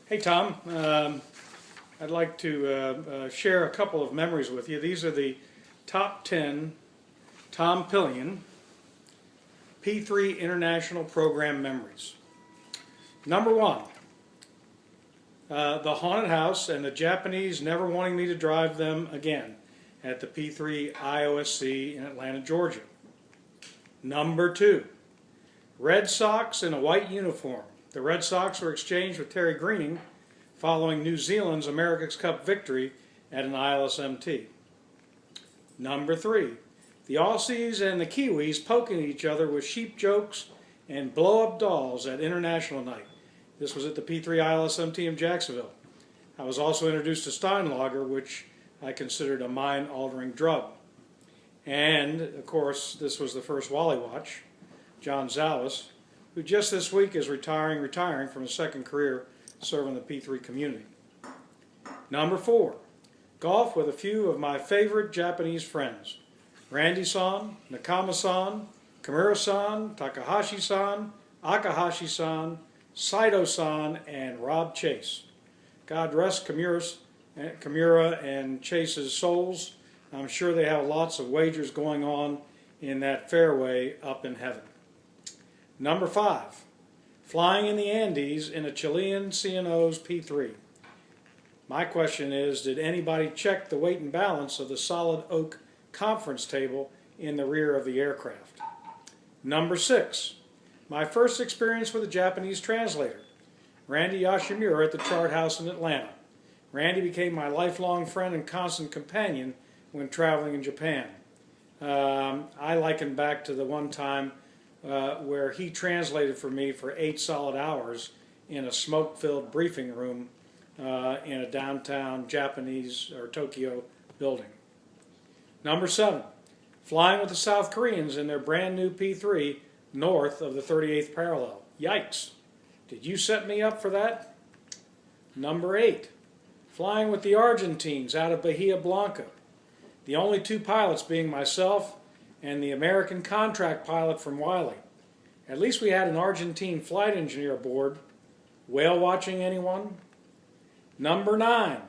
Hey Tom, I'd like to share a couple of memories with you. These are the top 10 Tom Pillion P3 International Program memories. Number one, the haunted house and the Japanese never wanting me to drive them again at the P3 IOSC in Atlanta, Georgia. Number two, Red Sox in a white uniform. The Red Sox were exchanged with Terry Greening following New Zealand's America's Cup victory at an ILSMT. Number three, the Aussies and the Kiwis poking each other with sheep jokes and blow-up dolls at International Night. This was at the P3 ILSMT in Jacksonville. I was also introduced to Steinlager, which I considered a mind-altering drug. And, of course, this was the first Wally Watch, John Zalvis, who just this week is retiring from his second career serving the P3 community. Number four, golf with a few of my favorite Japanese friends, Randy-san, Nakama-san, Kimura-san, Takahashi-san, Akahashi-san, Saito-san, and Rob Chase. God rest Kimura and Chase's souls. I'm sure they have lots of wagers going on in that fairway up in heaven. Number five, flying in the Andes in a Chilean C&O's P3. My question is, did anybody check the weight and balance of the solid oak conference table in the rear of the aircraft? Number six, my first experience with a Japanese translator, Randy Yoshimura at the Chart House in Atlanta. Randy became my lifelong friend and constant companion when traveling in Japan. I liken back to the one time where he translated for me for 8 solid hours in a smoke-filled briefing room in a downtown Japanese or Tokyo building. Number seven, flying with the South Koreans in their brand new P3 north of the 38th parallel. Yikes! Did you set me up for that? Number eight, flying with the Argentines out of Bahia Blanca. The only two pilots being myself and the American contract pilot from Wiley. At least we had an Argentine flight engineer aboard. Whale watching, anyone? Number nine,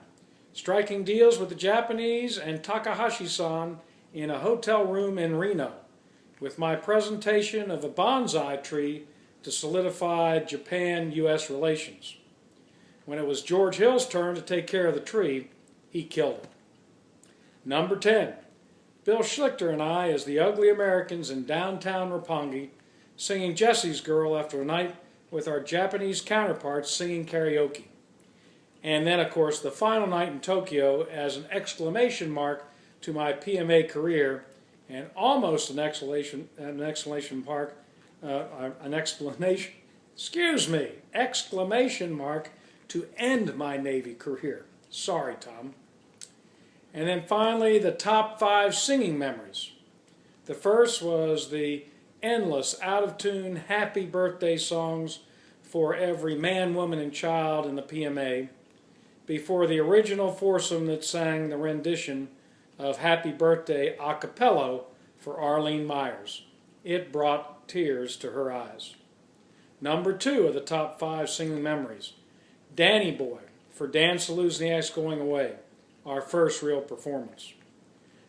striking deals with the Japanese and Takahashi-san in a hotel room in Reno with my presentation of a bonsai tree to solidify Japan-U.S. relations. When it was George Hill's turn to take care of the tree, he killed it. Number 10, Bill Schlichter and I as the ugly Americans in downtown Roppongi singing Jesse's Girl after a night with our Japanese counterparts singing karaoke. And then, of course, the final night in Tokyo as an exclamation mark to my PMA career and almost an exclamation mark to end my Navy career. Sorry, Tom. And then finally, the top 5 singing memories. The first was the endless, out-of-tune, happy birthday songs for every man, woman, and child in the PMA before the original foursome that sang the rendition of Happy Birthday a cappella for Arlene Myers. It brought tears to her eyes. Number 2 of the top 5 singing memories, Danny Boy for Dan Saluzniak's Going Away, our first real performance.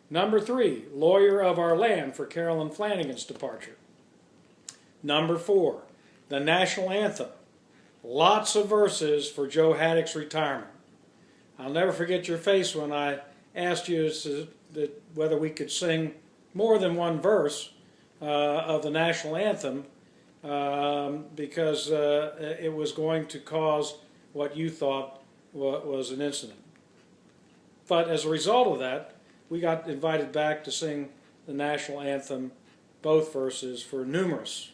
Number 3, Lawyer of Our Land for Carolyn Flanagan's departure. Number 4, the National Anthem. Lots of verses for Joe Haddock's retirement. I'll never forget your face when I asked you whether we could sing more than one verse of the National Anthem because it was going to cause what you thought was an incident. But as a result of that, we got invited back to sing the National Anthem, both verses, for numerous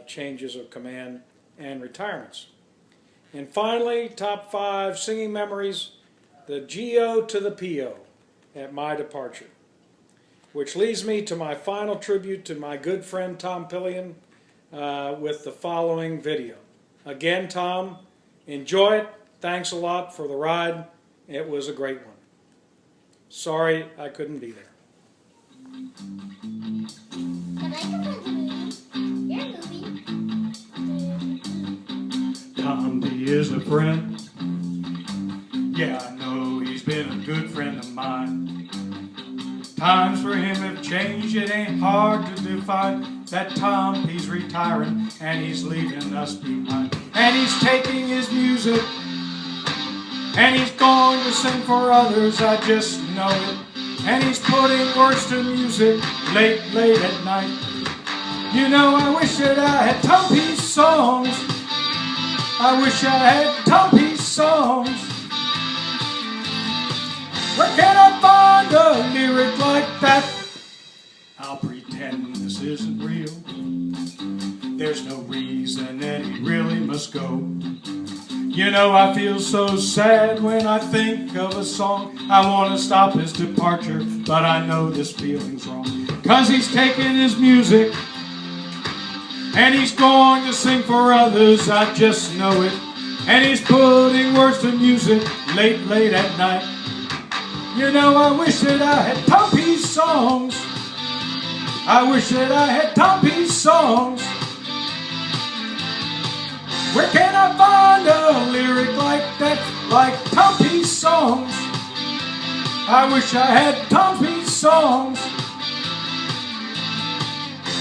changes of command and retirements. And finally, top 5 singing memories, the GO to the PO at my departure. Which leads me to my final tribute to my good friend Tom Pillion with the following video. Again, Tom, enjoy it. Thanks a lot for the ride. It was a great one. Sorry I couldn't be there. Tom D is a friend. strange, it ain't hard to find that Tom, he's retiring and he's leaving us behind. And he's taking his music and he's going to sing for others, I just know it. And he's putting words to music late at night. You know, I wish that I had Tom P's songs. I wish I had Tom P's songs. Where can I find a lyric like that? I'll pretend this isn't real. There's no reason that he really must go. You know, I feel so sad when I think of a song. I want to stop his departure, but I know this feeling's wrong. 'Cause he's taking his music and he's going to sing for others, I just know it. And he's putting words to music late at night. You know, I wish that I had Tom P's songs. I wish that I had Tom P's songs. Where can I find a lyric like that, like Tom P's songs? I wish I had Tom P's songs.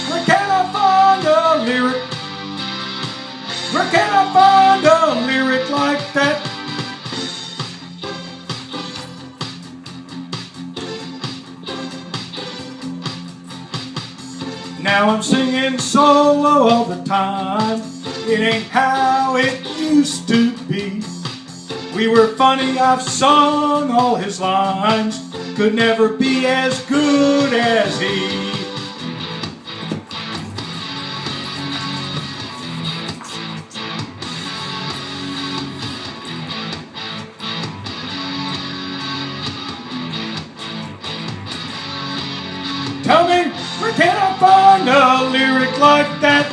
Where can I find a lyric? Where can I find a lyric like that? Now I'm singing solo all the time. It ain't how it used to be. We were funny, I've sung all his lines. Could never be as good as he. Tell me, where can I find a lyric like that?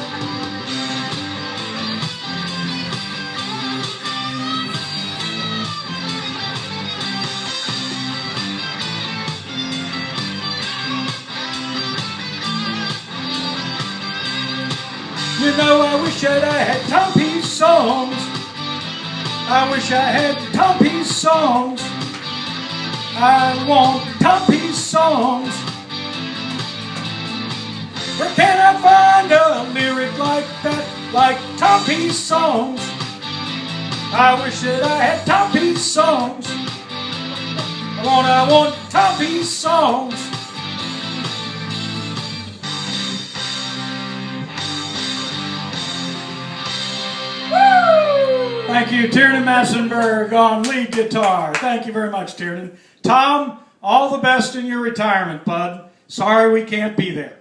You know, I wish that I had Tom P's songs. I wish I had Tom P's songs. I want Tom P's songs. Where can I find a lyric like that, like Tom P's songs? I wish that I had Tom P's songs. I want Tom P's songs. Woo! Thank you, Tiernan Massenberg on lead guitar. Thank you very much, Tiernan. Tom, all the best in your retirement, bud. Sorry we can't be there.